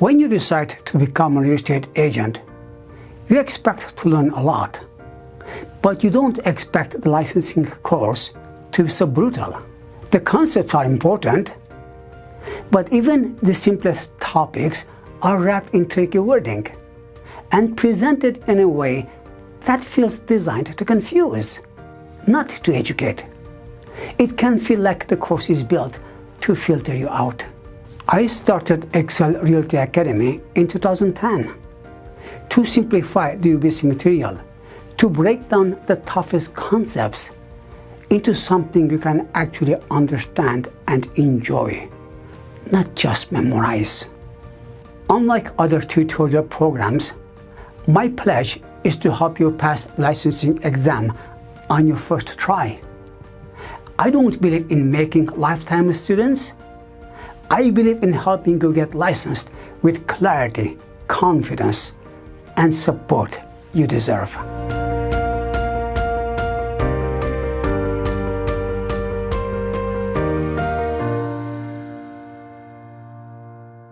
When you decide to become a real estate agent, you expect to learn a lot, but you don't expect the licensing course to be so brutal. The concepts are important, but even the simplest topics are wrapped in tricky wording and presented in a way that feels designed to confuse, not to educate. It can feel like the course is built to filter you out. I started Excel Realty Academy in 2010 to simplify the UBC material, to break down the toughest concepts into something you can actually understand and enjoy, not just memorize. Unlike other tutorial programs, my pledge is to help you pass licensing exam on your first try. I don't believe in making lifetime students. I believe in helping you get licensed with clarity, confidence, and support you deserve.